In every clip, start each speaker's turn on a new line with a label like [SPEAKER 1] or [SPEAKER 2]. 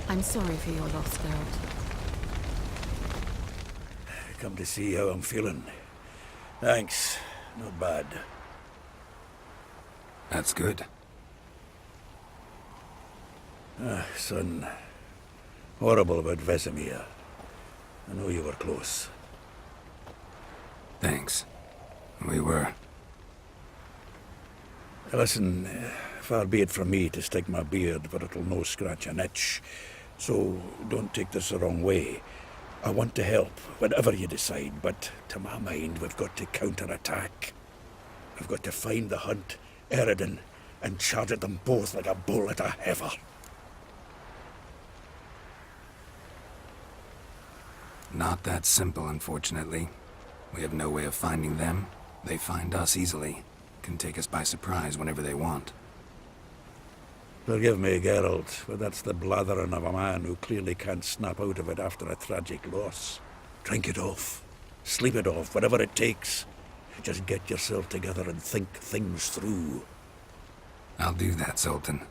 [SPEAKER 1] I'm sorry for your loss, Geralt.
[SPEAKER 2] Come to see how I'm feeling. Thanks. Not bad.
[SPEAKER 3] That's good.
[SPEAKER 2] Son. Horrible about Vesemir. I know you were close.
[SPEAKER 3] Thanks. We were.
[SPEAKER 2] Listen, far be it from me to stick my beard, but it'll no scratch an itch. So don't take this the wrong way. I want to help, whatever you decide, but to my mind, we've got to counterattack. We've got to find the hunt, Eredin, and charge at them both like a bull at a heifer.
[SPEAKER 3] Not that simple, unfortunately. We have no way of finding them. They find us easily. Can take us by surprise whenever they want.
[SPEAKER 2] Forgive me, Geralt, but that's the blathering of a man who clearly can't snap out of it after a tragic loss. Drink it off. Sleep it off, whatever it takes. Just get yourself together and think things through.
[SPEAKER 3] I'll do that, Sultan.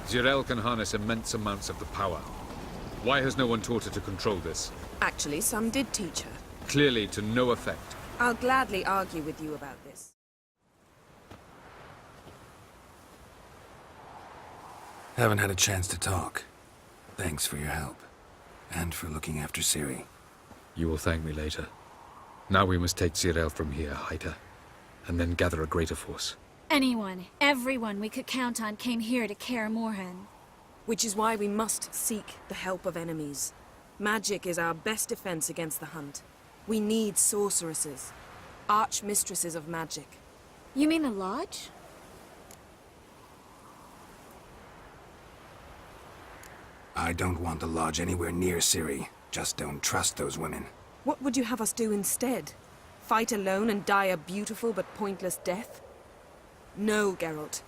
[SPEAKER 4] Geralt can harness immense amounts of the power. Why has no one taught her to control this?
[SPEAKER 5] Actually, some did teach her.
[SPEAKER 4] Clearly to no effect.
[SPEAKER 5] I'll gladly argue with you about this.
[SPEAKER 3] Haven't had a chance to talk. Thanks for your help. And for looking after Ciri.
[SPEAKER 4] You will thank me later. Now we must take Geralt from here, hide her, and then gather a greater force.
[SPEAKER 6] Anyone, everyone we could count on came here to Kaer Morhen.
[SPEAKER 5] Which is why we must seek the help of enemies. Magic is our best defense against the hunt. We need sorceresses. Archmistresses of magic.
[SPEAKER 6] You mean the Lodge?
[SPEAKER 3] I don't want the Lodge anywhere near Ciri. Just don't trust those women.
[SPEAKER 5] What would you have us do instead? Fight alone and die a beautiful but pointless death? No, Geralt.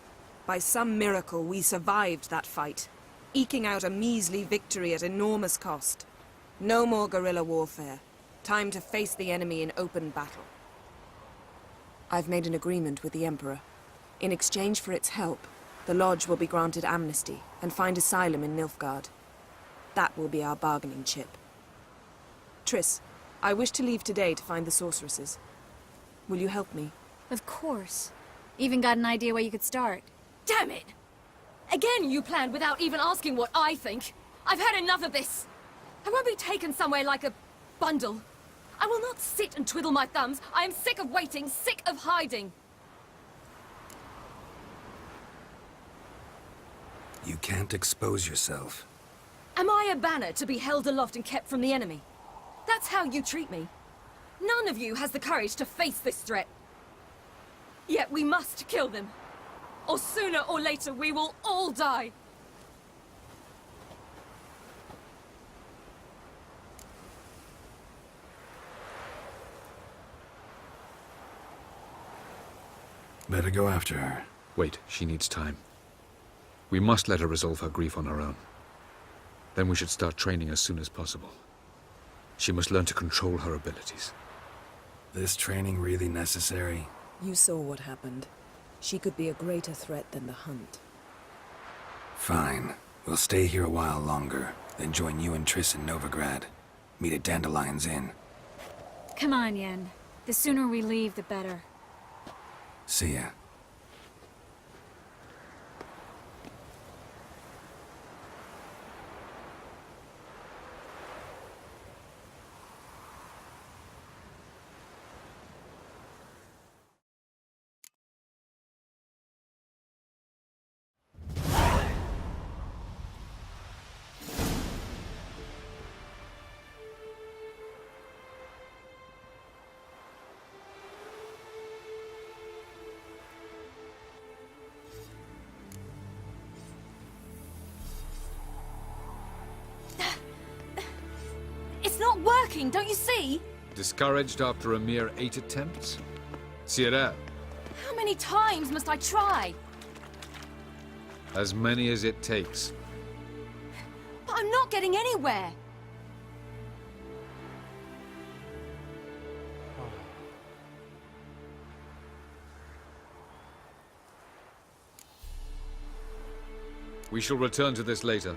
[SPEAKER 5] By some miracle, we survived that fight, eking out a measly victory at enormous cost. No more guerrilla warfare. Time to face the enemy in open battle. I've made an agreement with the Emperor. In exchange for its help, the Lodge will be granted amnesty and find asylum in Nilfgaard. That will be our bargaining chip. Triss, I wish to leave today to find the sorceresses. Will you help me?
[SPEAKER 6] Of course. Even got an idea where you could start.
[SPEAKER 7] Damn it! Again you planned without even asking what I think. I've had enough of this. I won't be taken somewhere like a bundle. I will not sit and twiddle my thumbs. I am sick of waiting, sick of hiding.
[SPEAKER 3] You can't expose yourself.
[SPEAKER 7] Am I a banner to be held aloft and kept from the enemy? That's how you treat me. None of you has the courage to face this threat. Yet we must kill them. Or sooner or later we will all die.
[SPEAKER 3] Better go after her.
[SPEAKER 4] Wait, she needs time. We must let her resolve her grief on her own. Then we should start training as soon as possible. She must learn to control her abilities.
[SPEAKER 3] This training really necessary?
[SPEAKER 5] You saw what happened. She could be a greater threat than the hunt.
[SPEAKER 3] Fine. We'll stay here a while longer, then join you and Triss in Novigrad. Meet at Dandelion's Inn.
[SPEAKER 6] Come on, Yen. The sooner we leave, the better.
[SPEAKER 3] See ya.
[SPEAKER 7] It's not working, don't you see?
[SPEAKER 4] Discouraged after a mere 8 attempts? Ciri,
[SPEAKER 7] How many times must I try?
[SPEAKER 4] as many as it takes.
[SPEAKER 7] But I'm not getting anywhere.
[SPEAKER 4] We shall return to this later.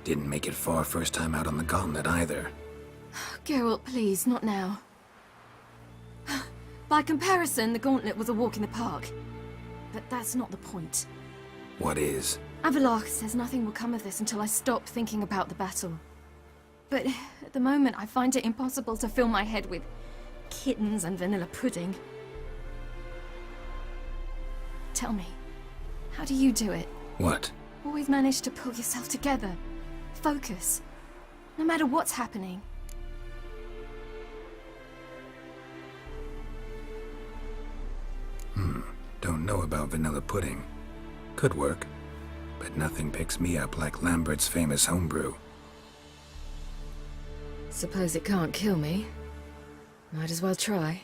[SPEAKER 3] Didn't make it far first time out on the gauntlet either.
[SPEAKER 7] Geralt, please, not now. By comparison, the gauntlet was a walk in the park. But that's not the point.
[SPEAKER 3] What is?
[SPEAKER 7] Avallac'h says nothing will come of this until I stop thinking about the battle. But at the moment, I find it impossible to fill my head with kittens and vanilla pudding. Tell me, how do you do it?
[SPEAKER 3] What?
[SPEAKER 7] Always manage to pull yourself together. Focus. No matter what's happening.
[SPEAKER 3] Don't know about vanilla pudding. Could work. But nothing picks me up like Lambert's famous homebrew.
[SPEAKER 7] Suppose it can't kill me. Might as well try.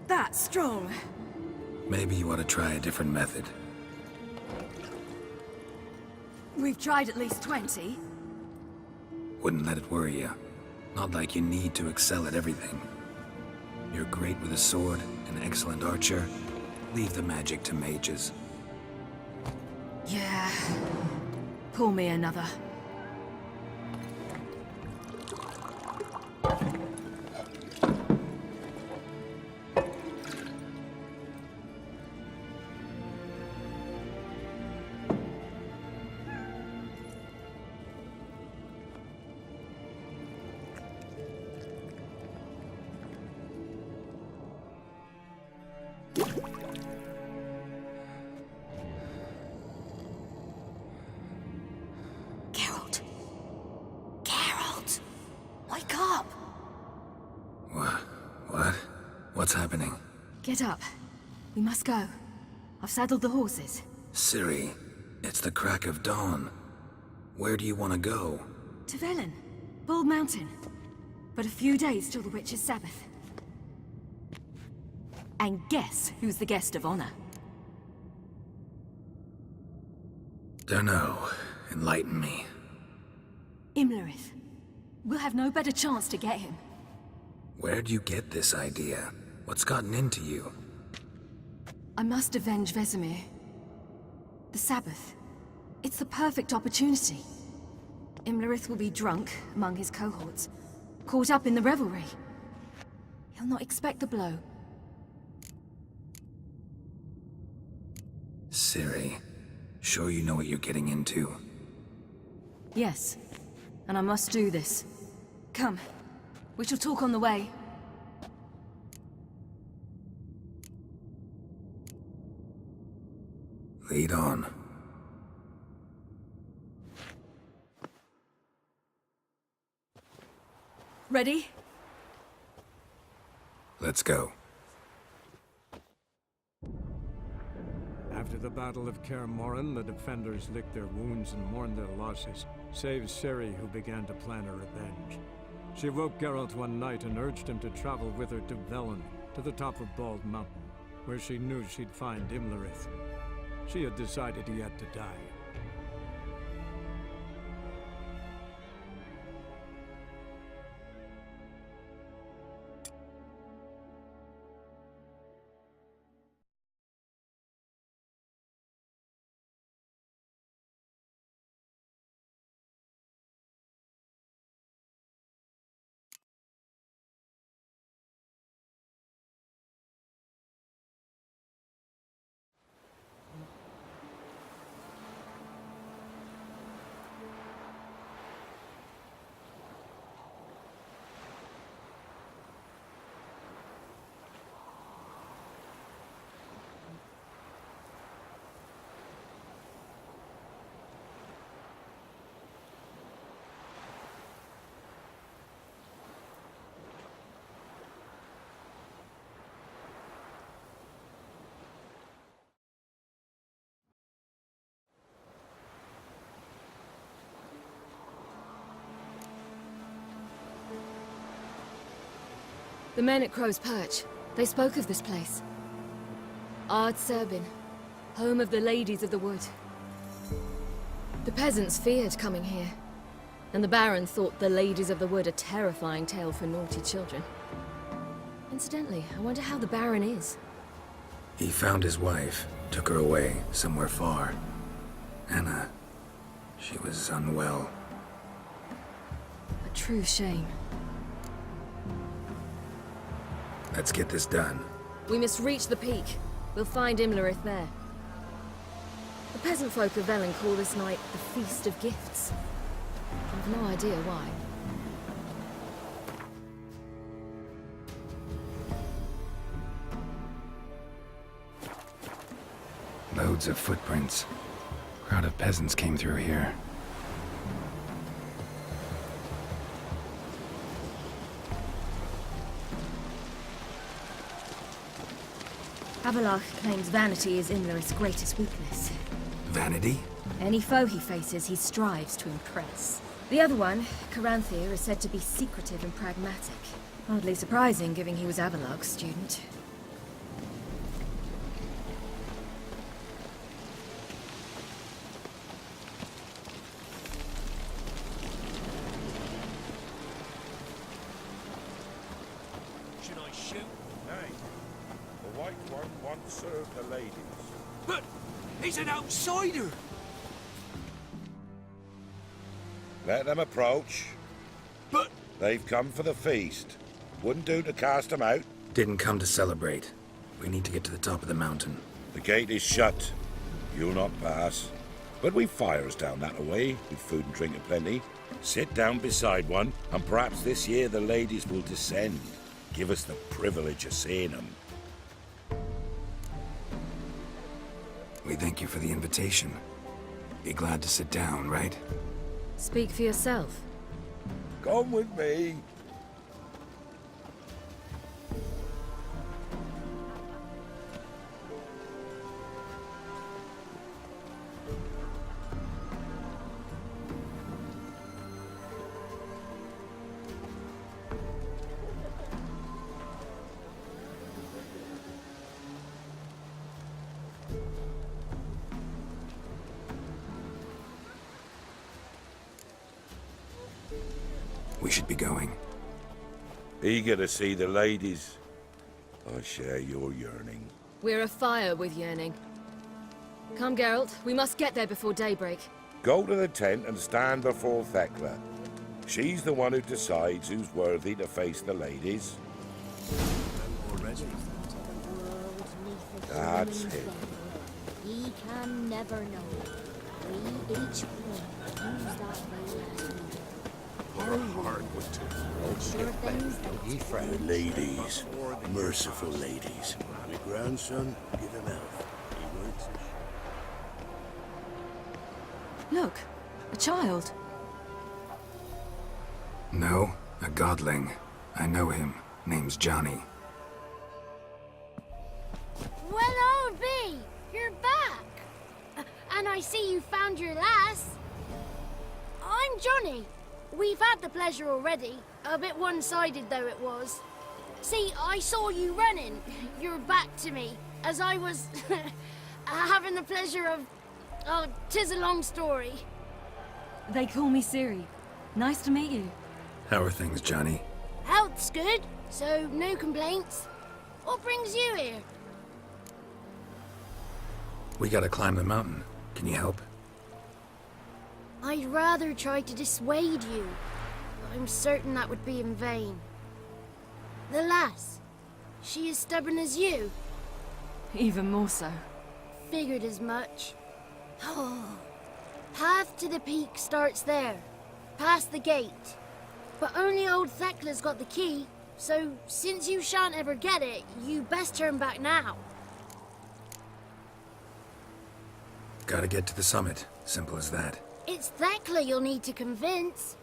[SPEAKER 7] That's strong.
[SPEAKER 3] Maybe you ought to try a different method.
[SPEAKER 7] We've tried at least 20.
[SPEAKER 3] Wouldn't let it worry you. Not like you need to excel at everything. You're great with a sword, an excellent archer. Leave the magic to mages.
[SPEAKER 7] Yeah. Pull me another. Geralt. Geralt! Wake up!
[SPEAKER 3] What? What's happening?
[SPEAKER 7] Get up. We must go. I've saddled the horses.
[SPEAKER 3] Ciri, it's the crack of dawn. Where do you want to go?
[SPEAKER 7] To Velen. Bald Mountain. But a few days till the Witch's Sabbath. And guess who's the guest of honor?
[SPEAKER 3] Dunno. Enlighten me.
[SPEAKER 7] Imlerith. We'll have no better chance to get him.
[SPEAKER 3] Where'd you get this idea? What's gotten into you?
[SPEAKER 7] I must avenge Vesemir. The Sabbath. It's the perfect opportunity. Imlerith will be drunk among his cohorts, caught up in the revelry. He'll not expect the blow.
[SPEAKER 3] Ciri, sure you know what you're getting into?
[SPEAKER 7] Yes, and I must do this. Come, we shall talk on the way.
[SPEAKER 3] Lead on.
[SPEAKER 7] Ready?
[SPEAKER 3] Let's go.
[SPEAKER 8] After the Battle of Kaer Morhen, the defenders licked their wounds and mourned their losses, save Ciri, who began to plan a revenge. She woke Geralt one night and urged him to travel with her to Velen, to the top of Bald Mountain, where she knew she'd find Imlerith. She had decided he had to die.
[SPEAKER 7] The men at Crow's Perch, they spoke of this place. Ard Serbin, home of the Ladies of the Wood. The peasants feared coming here, and the Baron thought the Ladies of the Wood a terrifying tale for naughty children. Incidentally, I wonder how the Baron is.
[SPEAKER 3] He found his wife, took her away, somewhere far. Anna, she was unwell.
[SPEAKER 7] A true shame.
[SPEAKER 3] Let's get this done.
[SPEAKER 7] We must reach the peak. We'll find Imlerith there. The peasant folk of Velen call this night the Feast of Gifts. I've no idea why.
[SPEAKER 3] Loads of footprints. Crowd of peasants came through here.
[SPEAKER 6] Avalach claims vanity is Imlerith's greatest weakness.
[SPEAKER 3] Vanity?
[SPEAKER 6] Any foe he faces, he strives to impress. The other one, Caranthir, is said to be secretive and pragmatic. Hardly surprising, given he was Avalach's student.
[SPEAKER 2] Should I shoot? Nay. The white one once served the ladies.
[SPEAKER 9] But he's an outsider!
[SPEAKER 2] Let them approach.
[SPEAKER 9] But
[SPEAKER 2] They've come for the feast. Wouldn't do to cast them out.
[SPEAKER 3] Didn't come to celebrate. We need to get to the top of the mountain.
[SPEAKER 2] The gate is shut. You'll not pass. But we've fires down that way, with food and drink aplenty. Sit down beside one, and perhaps this year the ladies will descend. Give us the privilege of seeing them.
[SPEAKER 3] We thank you for the invitation. Be glad to sit down, right?
[SPEAKER 7] Speak for yourself.
[SPEAKER 2] Come with me.
[SPEAKER 3] We should be going.
[SPEAKER 2] Eager to see the ladies. I share your yearning.
[SPEAKER 7] We're afire with yearning. Come, Geralt. We must get there before daybreak.
[SPEAKER 2] Go to the tent and stand before Thekla. She's the one who decides who's worthy to face the ladies. That's it.
[SPEAKER 10] He can never know. We each one use that way.
[SPEAKER 2] The ladies, merciful ladies. My grandson, give him health. He works
[SPEAKER 5] Look, a child.
[SPEAKER 3] No, a godling. I know him. Name's Johnny.
[SPEAKER 10] Well, old B, you're back. And I see you found your lass. I'm Johnny. We've had the pleasure already. A bit one-sided though it was. See, I saw you running, your back to me, as I was having the pleasure of... Oh, 'tis a long story.
[SPEAKER 5] They call me Ciri. Nice to meet you.
[SPEAKER 3] How are things, Johnny?
[SPEAKER 10] Health's good, so no complaints. What brings you here?
[SPEAKER 3] We gotta climb the mountain. Can you help?
[SPEAKER 10] I'd rather try to dissuade you, but I'm certain that would be in vain. The lass, she as stubborn as you?
[SPEAKER 5] Even more so.
[SPEAKER 10] Figured as much. Path to the peak starts there, past the gate. But only old Thekla's got the key, so since you shan't ever get it, you best turn back now.
[SPEAKER 3] Gotta get to the summit. Simple as that.
[SPEAKER 10] It's Thekla you'll need to convince.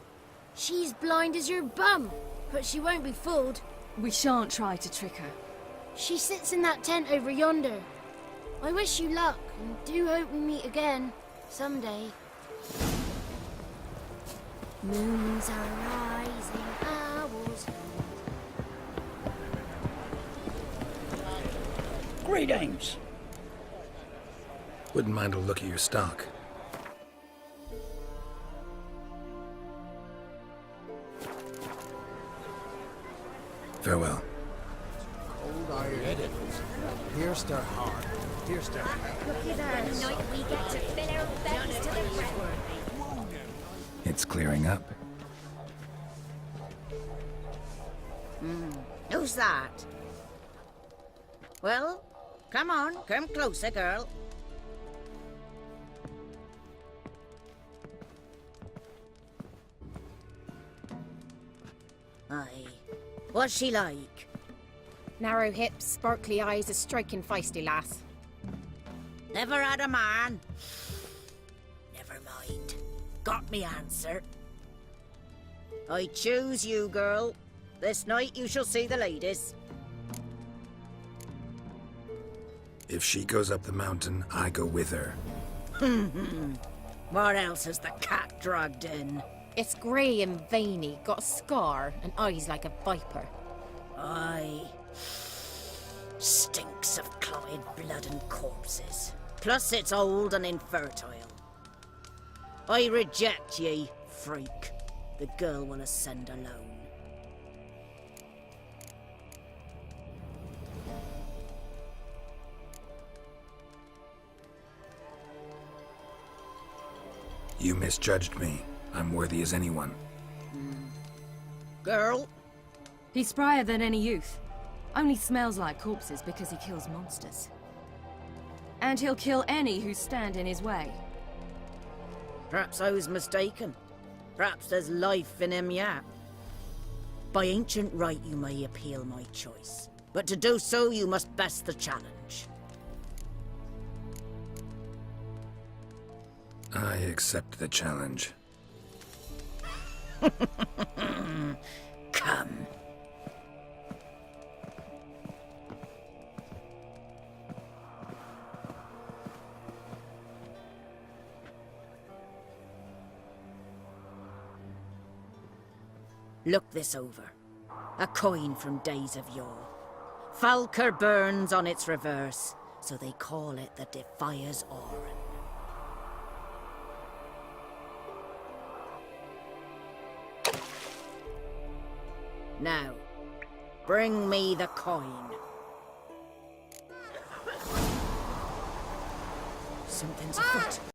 [SPEAKER 10] She's blind as your bum, but she won't be fooled.
[SPEAKER 5] We shan't try to trick her.
[SPEAKER 10] She sits in that tent over yonder. I wish you luck, and do hope we meet again, someday. Moons are rising, owls.
[SPEAKER 2] Greetings.
[SPEAKER 3] Wouldn't mind a look at your stock. Farewell.
[SPEAKER 11] Cold iron pierced their heart. Pierced their heart.
[SPEAKER 10] The night we get to fill our bellies to the brim.
[SPEAKER 3] It's clearing up.
[SPEAKER 12] Who's that? Well, come on, come closer, girl. Aye. What's she like?
[SPEAKER 13] Narrow hips, sparkly eyes, a striking feisty lass.
[SPEAKER 12] Never had a man. Never mind. Got me answer. I choose you, girl. This night you shall see the ladies.
[SPEAKER 3] If she goes up the mountain, I go with her.
[SPEAKER 12] What else has the cat dragged in?
[SPEAKER 13] It's grey and veiny, got a scar, and eyes like a viper.
[SPEAKER 12] Aye. Stinks of clotted blood and corpses. Plus it's old and infertile. I reject ye, freak. The girl wanna send alone.
[SPEAKER 3] You misjudged me. I'm worthy as anyone.
[SPEAKER 12] Girl?
[SPEAKER 7] He's sprier than any youth. Only smells like corpses because he kills monsters. And he'll kill any who stand in his way.
[SPEAKER 12] Perhaps I was mistaken. Perhaps there's life in him yet. By ancient right you may appeal my choice. But to do so you must best the challenge.
[SPEAKER 3] I accept the challenge.
[SPEAKER 12] Come. Look this over. A coin from days of yore. Falker burns on its reverse, so they call it the Defier's Oran. Now, bring me the coin. Something's afoot.